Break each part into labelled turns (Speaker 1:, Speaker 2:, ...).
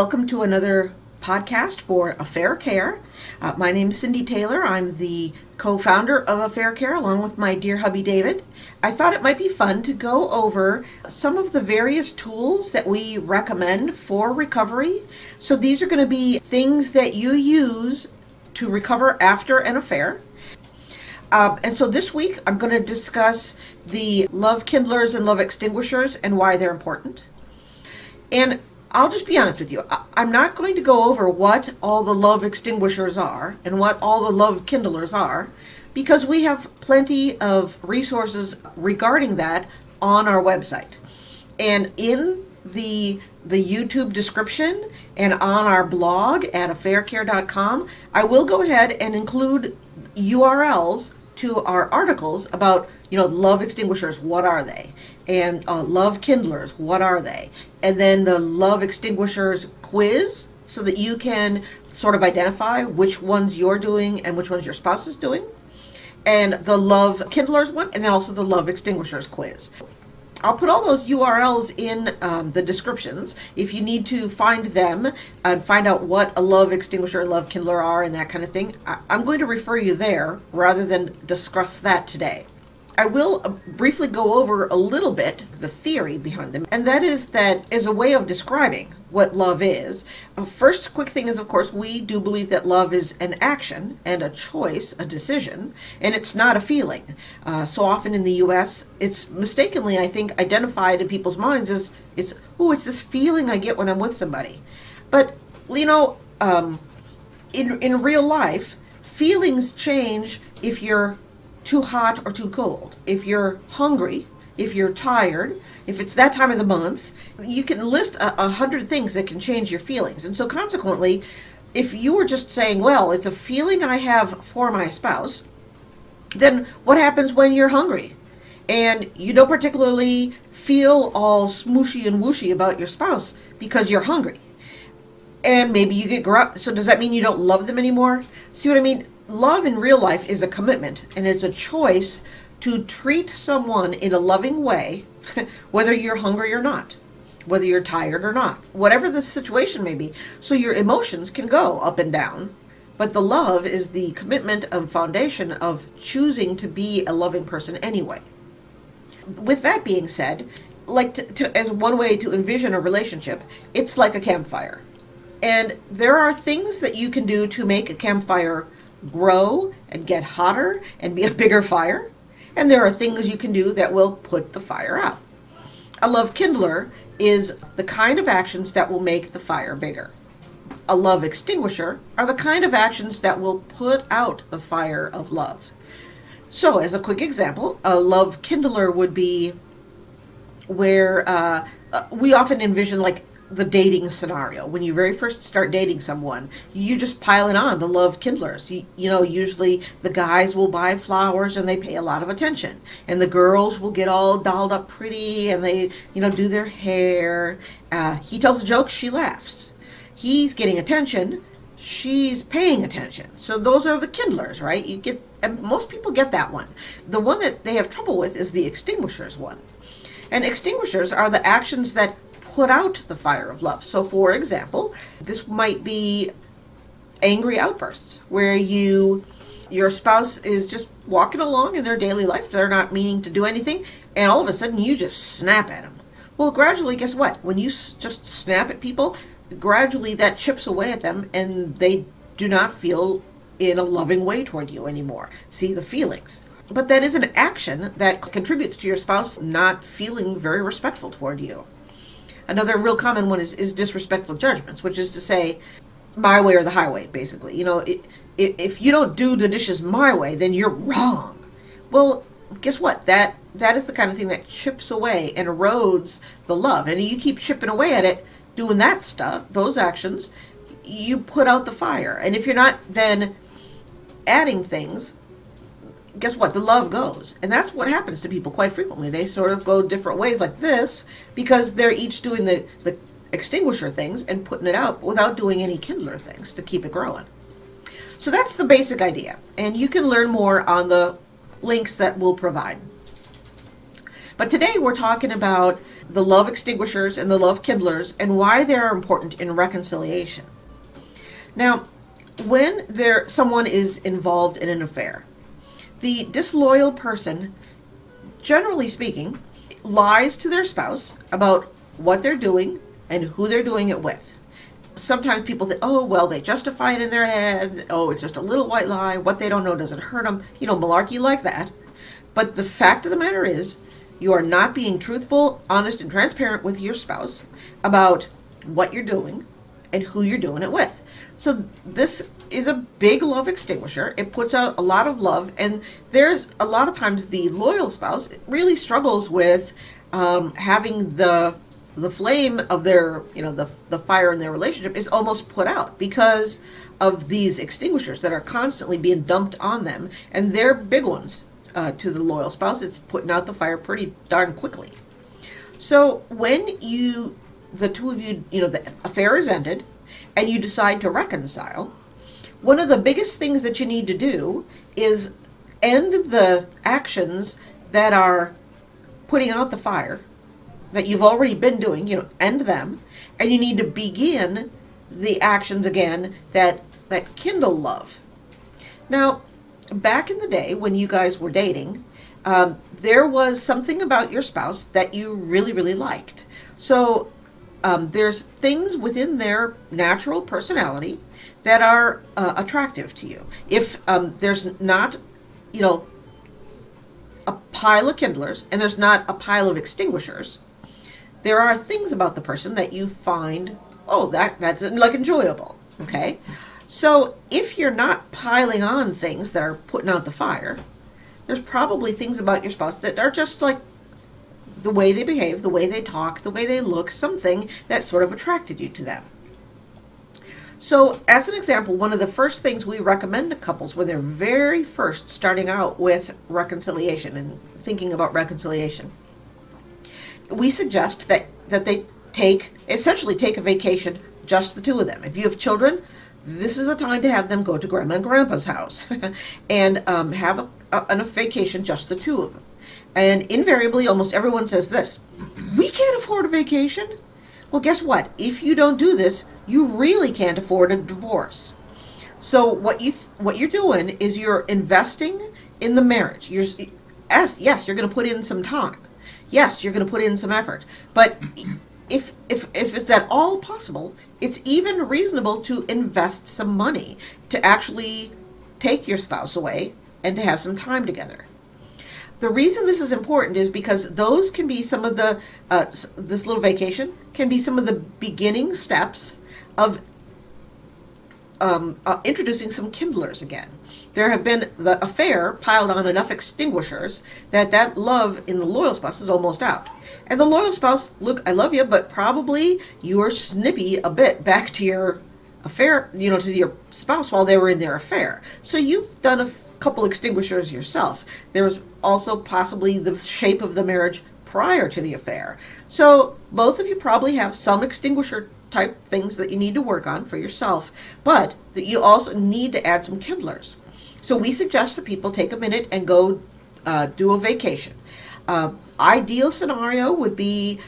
Speaker 1: Welcome to another podcast for Affaircare. My name is Cindy Taylor. I'm the co-founder of Affaircare along with my dear hubby David. I thought it might be fun to go over some of the various tools that we recommend for recovery. So these are going to be things that you use to recover after an affair. And so this week I'm going to discuss the Love Kindlers and Love Extinguishers and why they're important. And I'll just be honest with you. I'm not going to go over what all the love extinguishers are and what all the love kindlers are, because we have plenty of resources regarding that on our website. And in the YouTube description and on our blog at affaircare.com, I will go ahead and include URLs to our articles about, love extinguishers, what are they? And love kindlers, what are they? And then the love extinguishers quiz, so that you can sort of identify which ones you're doing and which ones your spouse is doing. And the love kindlers one, and then also the love extinguishers quiz. I'll put all those URLs in the descriptions if you need to find them and find out what a love extinguisher and love kindler are and that kind of thing. I'm going to refer you there rather than discuss that today. I will briefly go over a little bit the theory behind them, and that is that as a way of describing what love is. First quick thing is, of course, we do believe that love is an action and a choice, a decision, and it's not a feeling. So often in the U.S., it's mistakenly, I think, identified in people's minds as it's this feeling I get when I'm with somebody. But, in real life, feelings change if you're too hot or too cold. If you're hungry, if you're tired, if it's that time of the month, you can list 100 things that can change your feelings. And so consequently, if you were just saying, well, it's a feeling I have for my spouse, then what happens when you're hungry and you don't particularly feel all smooshy and whooshy about your spouse because you're hungry? And maybe you get so does that mean you don't love them anymore? See what I mean? Love in real life is a commitment, and it's a choice to treat someone in a loving way, whether you're hungry or not, whether you're tired or not, whatever the situation may be. So your emotions can go up and down, but the love is the commitment and foundation of choosing to be a loving person anyway. With that being said, as one way to envision a relationship, it's like a campfire. And there are things that you can do to make a campfire grow and get hotter and be a bigger fire. And there are things you can do that will put the fire out. A love kindler is the kind of actions that will make the fire bigger. A love extinguisher are the kind of actions that will put out the fire of love. So as a quick example, a love kindler would be where we often envision the dating scenario. When you very first start dating someone, you just pile it on the love kindlers. Usually the guys will buy flowers and they pay a lot of attention, and the girls will get all dolled up pretty and they do their hair. He tells a joke, she laughs. He's getting attention, she's paying attention. So those are the kindlers, right? And most people get that one. The one that they have trouble with is the extinguishers one. And extinguishers are the actions that put out the fire of love. So for example, this might be angry outbursts where your spouse is just walking along in their daily life. They're not meaning to do anything, and all of a sudden you just snap at them. Well, gradually, guess what? When you just snap at people, gradually that chips away at them and they do not feel in a loving way toward you anymore. See the feelings. But that is an action that contributes to your spouse not feeling very respectful toward you. Another real common one is disrespectful judgments, which is to say, my way or the highway, basically. If you don't do the dishes my way, then you're wrong. Well, guess what? That is the kind of thing that chips away and erodes the love. And you keep chipping away at it, doing that stuff, those actions, you put out the fire. And if you're not then adding things, guess what? The love goes. And that's what happens to people quite frequently. They sort of go different ways like this because they're each doing the extinguisher things and putting it out without doing any kindler things to keep it growing. So that's the basic idea. And you can learn more on the links that we'll provide. But today we're talking about the love extinguishers and the love kindlers, and why they are important in reconciliation. Now, when someone is involved in an affair, the disloyal person, generally speaking, lies to their spouse about what they're doing and who they're doing it with. Sometimes people think, oh, well, they justify it in their head. Oh, it's just a little white lie. What they don't know doesn't hurt them. Malarkey like that. But the fact of the matter is, you are not being truthful, honest, and transparent with your spouse about what you're doing and who you're doing it with. So this is a big love extinguisher. It puts out a lot of love, and there's a lot of times the loyal spouse really struggles with having the flame of their, the fire in their relationship is almost put out because of these extinguishers that are constantly being dumped on them, and they're big ones to the loyal spouse. It's putting out the fire pretty darn quickly. So when the two of you, the affair is ended, and you decide to reconcile, one of the biggest things that you need to do is end the actions that are putting out the fire that you've already been doing, end them, and you need to begin the actions again that kindle love. Now, back in the day when you guys were dating, there was something about your spouse that you really, really liked. So there's things within their natural personality that are attractive to you. If there's not, a pile of kindlers and there's not a pile of extinguishers, there are things about the person that you find, oh, that's like enjoyable, okay? So if you're not piling on things that are putting out the fire, there's probably things about your spouse that are just like the way they behave, the way they talk, the way they look, something that sort of attracted you to them. So as an example, one of the first things we recommend to couples when they're very first starting out with reconciliation and thinking about reconciliation, we suggest that they essentially take a vacation, just the two of them. If you have children, this is a time to have them go to Grandma and Grandpa's house and have a vacation, just the two of them. And invariably, almost everyone says this: we can't afford a vacation. Well, guess what? If you don't do this, you really can't afford a divorce. So what you're doing is you're investing in the marriage. Yes, you're going to put in some time. Yes, you're going to put in some effort. But if it's at all possible, it's even reasonable to invest some money to actually take your spouse away and to have some time together. The reason this is important is because those can be some of the, this little vacation can be some of the beginning steps of introducing some kindlers again. There have been, the affair piled on enough extinguishers that love in the loyal spouse is almost out. And the loyal spouse, look, I love you, but probably you were snippy a bit back to your affair, to your spouse while they were in their affair. So you've done a couple extinguishers yourself. There was also possibly the shape of the marriage prior to the affair. So both of you probably have some extinguisher type things that you need to work on for yourself, but that you also need to add some kindlers. So we suggest that people take a minute and go do a vacation. Ideal scenario would be,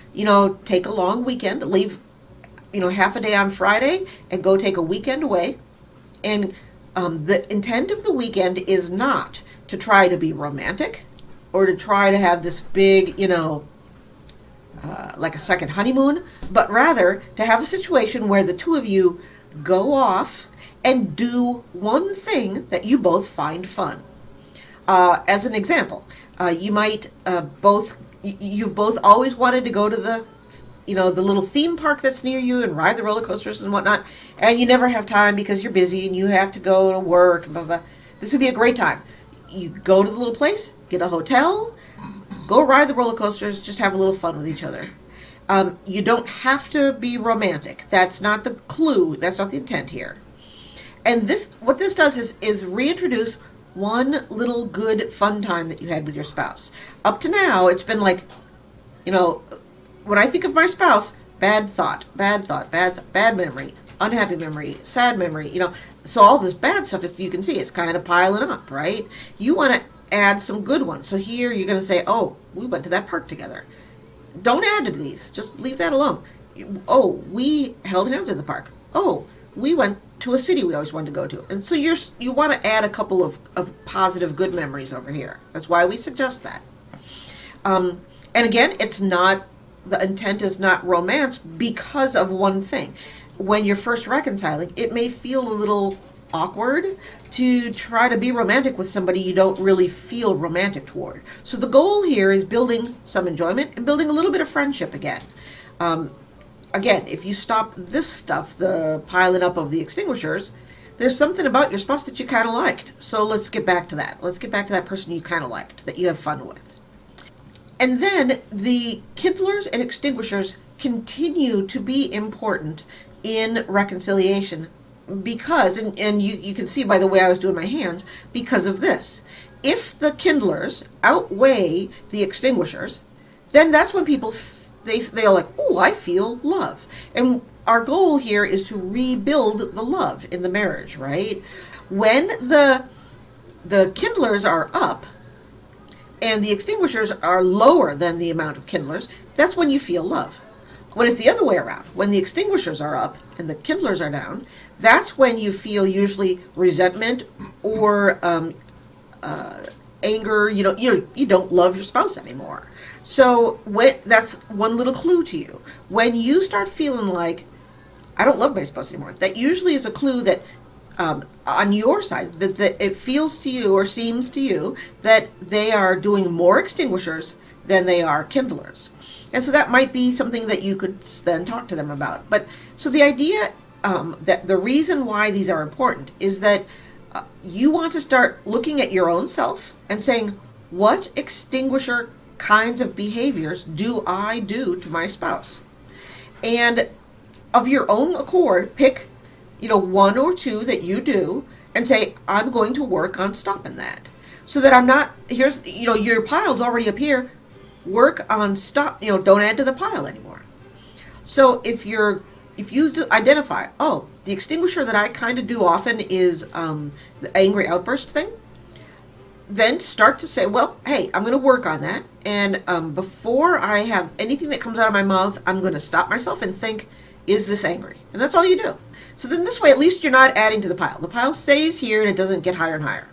Speaker 1: take a long weekend, leave, half a day on Friday and go take a weekend away. And the intent of the weekend is not to try to be romantic or to try to have this big, like a second honeymoon, but rather to have a situation where the two of you go off and do one thing that you both find fun. As an example, you might you've both always wanted to go to the little theme park that's near you and ride the roller coasters and whatnot, and you never have time because you're busy and you have to go to work, blah, blah. This would be a great time. You go to the little place, get a hotel, go ride the roller coasters, just have a little fun with each other. You don't have to be romantic. That's not the clue. That's not the intent here. And what this does is reintroduce one little good fun time that you had with your spouse. Up to now, it's been like, when I think of my spouse, bad thought, bad memory, unhappy memory, sad memory, so all this bad stuff is, you can see it's kind of piling up, right? You want to add some good ones. So here you're going to say, oh, we went to that park together. don't add to these. Just leave that alone. Oh, we held hands in the park. Oh, we went to a city we always wanted to go to. And so you want to add a couple of positive, good memories over here. That's why we suggest that. And again, the intent is not romance because of one thing. When you're first reconciling, it may feel a little awkward to try to be romantic with somebody you don't really feel romantic toward. So the goal here is building some enjoyment and building a little bit of friendship again. Again, if you stop this stuff, the piling up of the extinguishers, there's something about your spouse that you kind of liked. So let's get back to that. Let's get back to that person you kind of liked, that you have fun with. And then the kindlers and extinguishers continue to be important in reconciliation because, and you can see by the way I was doing my hands, because of this. If the kindlers outweigh the extinguishers, then that's when people they're like, oh, I feel love. And our goal here is to rebuild the love in the marriage, right? When the kindlers are up and the extinguishers are lower than the amount of kindlers, that's when you feel love. When it's the other way around, when the extinguishers are up and the kindlers are down, that's when you feel usually resentment or anger. You don't love your spouse anymore. So that's one little clue to you. When you start feeling like, I don't love my spouse anymore, that usually is a clue that on your side, that it feels to you or seems to you that they are doing more extinguishers than they are kindlers. And so that might be something that you could then talk to them about. But so the idea that the reason why these are important is that you want to start looking at your own self and saying, what extinguisher kinds of behaviors do I do to my spouse? And of your own accord, pick, one or two that you do and say, I'm going to work on stopping that. So that I'm not, your pile's already up here. Work on don't add to the pile anymore. So if you identify, the extinguisher that I kind of do often is the angry outburst thing, then start to say, well, hey, I'm going to work on that. And before I have anything that comes out of my mouth, I'm going to stop myself and think, is this angry? And that's all you do. So then this way, at least you're not adding to the pile. The pile stays here and it doesn't get higher and higher.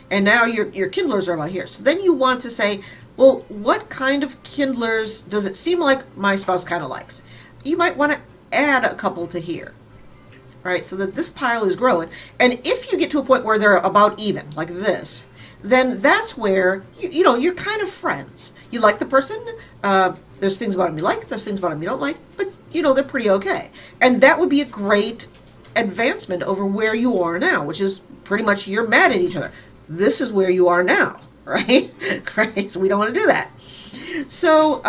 Speaker 1: And now your kindlers are about here. So then you want to say, well, what kind of kindlers does it seem like my spouse kind of likes? You might want to add a couple to here, right? So that this pile is growing. And if you get to a point where they're about even, like this, then that's where, you're kind of friends. You like the person. There's things about them you like. There's things about them you don't like. But, they're pretty okay. And that would be a great advancement over where you are now, which is pretty much you're mad at each other. This is where you are now, right? Right? So we don't want to do that. So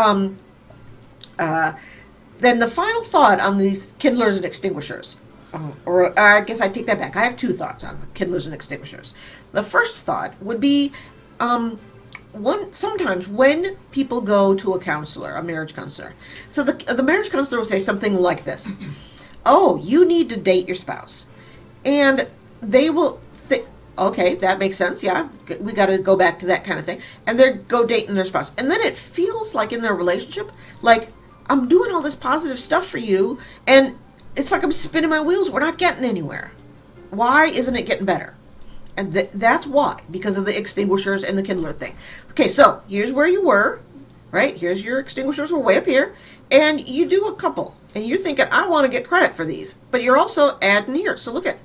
Speaker 1: then the final thought on these kindlers and extinguishers, or I guess I take that back. I have two thoughts on kindlers and extinguishers. The first thought would be sometimes when people go to a counselor, a marriage counselor, so the marriage counselor will say something like this: oh, you need to date your spouse. And they will think, okay, that makes sense, yeah, we got to go back to that kind of thing. And they go dating their spouse. And then it feels like in their relationship, like, I'm doing all this positive stuff for you, and it's like I'm spinning my wheels. We're not getting anywhere. Why isn't it getting better? And that's why, because of the extinguishers and the kindler thing. Okay, so here's where you were, right? Here's your extinguishers were way up here, and you do a couple, and you're thinking, I want to get credit for these, but you're also adding here. So look at,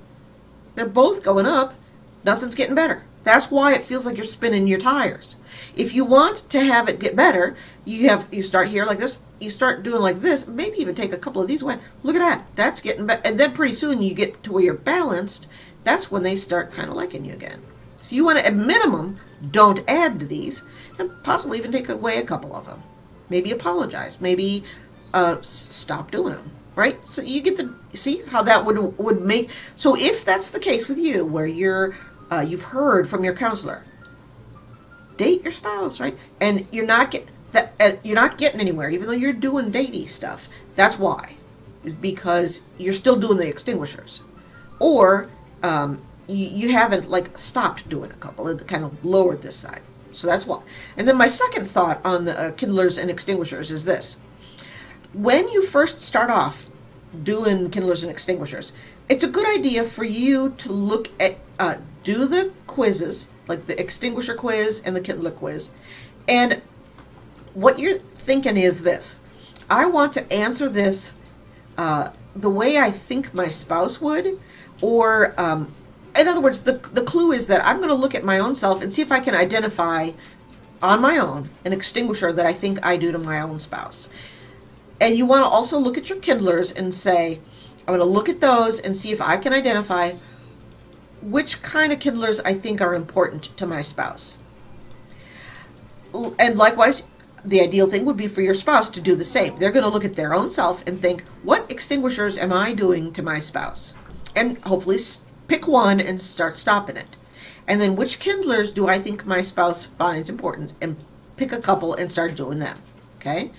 Speaker 1: they're both going up. Nothing's getting better. That's why it feels like you're spinning your tires. If you want to have it get better, you start here like this. You start doing like this. Maybe even take a couple of these away. Look at that. That's getting better. And then pretty soon you get to where you're balanced. That's when they start kind of liking you again. So you want to, at minimum, don't add to these, and possibly even take away a couple of them. Maybe apologize. Maybe stop doing them. Right? So you get to see how that would make. So if that's the case with you, where you've heard from your counselor, date your spouse, right? And you're not getting anywhere, even though you're doing datey stuff. That's why, is because you're still doing the extinguishers, or you haven't stopped doing a couple. It kind of lowered this side. So that's one. And then my second thought on the kindlers and extinguishers is this. When you first start off doing kindlers and extinguishers, it's a good idea for you to look at, do the quizzes, like the extinguisher quiz and the kindler quiz. And what you're thinking is this. I want to answer this the way I think my spouse would, or in other words, the clue is that I'm going to look at my own self and see if I can identify on my own an extinguisher that I think I do to my own spouse. And you want to also look at your kindlers and say, I'm going to look at those and see if I can identify which kind of kindlers I think are important to my spouse. And likewise, the ideal thing would be for your spouse to do the same. They're going to look at their own self and think, what extinguishers am I doing to my spouse? And hopefully pick one and start stopping it. And then which kindlers do I think my spouse finds important, and pick a couple and start doing them. Okay?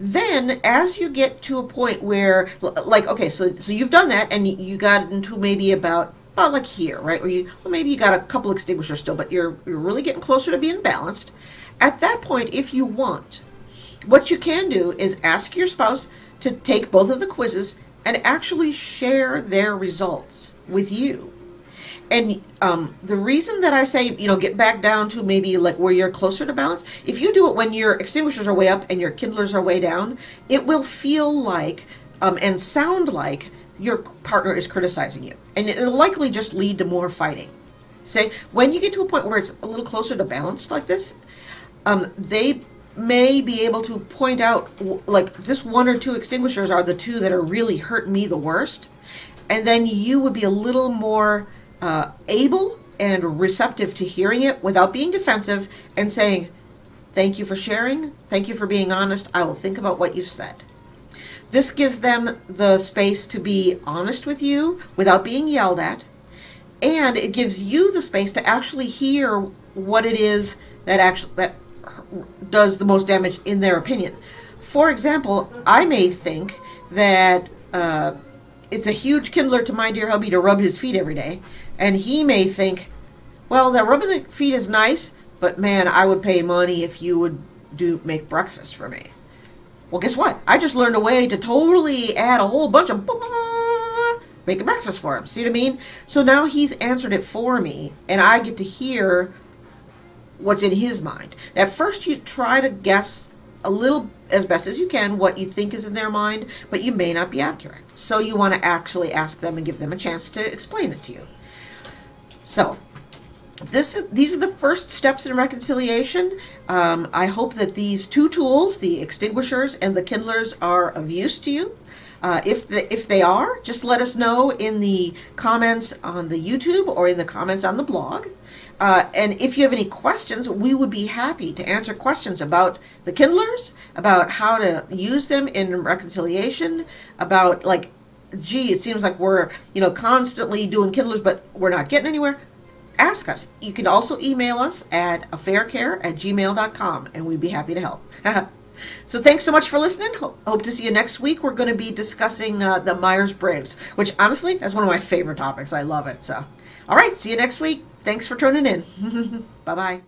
Speaker 1: Then as you get to a point where, like, okay, so you've done that and you got into maybe about like here, right? Where maybe you got a couple extinguishers still, but you're really getting closer to being balanced. At that point, if you want, what you can do is ask your spouse to take both of the quizzes and actually share their results with you. And the reason that I say, get back down to maybe like where you're closer to balance, if you do it when your extinguishers are way up and your kindlers are way down, it will feel like and sound like your partner is criticizing you. And it'll likely just lead to more fighting. Say, when you get to a point where it's a little closer to balanced like this, they may be able to point out, like, this one or two extinguishers are the two that are really hurting me the worst. And then you would be a little more able and receptive to hearing it without being defensive and saying, thank you for sharing, thank you for being honest, I will think about what you've said. This gives them the space to be honest with you without being yelled at, and it gives you the space to actually hear what it is that does the most damage in their opinion. For example, I may think that it's a huge kindler to my dear hubby to rub his feet every day, and he may think, well, that rubbing the feet is nice, but man, I would pay money if you would make breakfast for me. Well, guess what? I just learned a way to totally add a whole bunch of making breakfast for him. See what I mean? So now he's answered it for me, and I get to hear what's in his mind. At first, you try to guess a little, as best as you can, what you think is in their mind, but you may not be accurate. So you want to actually ask them and give them a chance to explain it to you. So these are the first steps in reconciliation. I hope that these two tools, the extinguishers and the kindlers, are of use to you. If they are, just let us know in the comments on the YouTube or in the comments on the blog. And if you have any questions, we would be happy to answer questions about the kindlers, about how to use them in reconciliation, about like, gee, it seems like we're constantly doing kindlers, but we're not getting anywhere. Ask us. You can also email us at affaircare@gmail.com, and we'd be happy to help. So thanks so much for listening. Hope to see you next week. We're going to be discussing the Myers-Briggs, which honestly, that's one of my favorite topics. I love it. So, all right, see you next week. Thanks for tuning in. Bye-bye.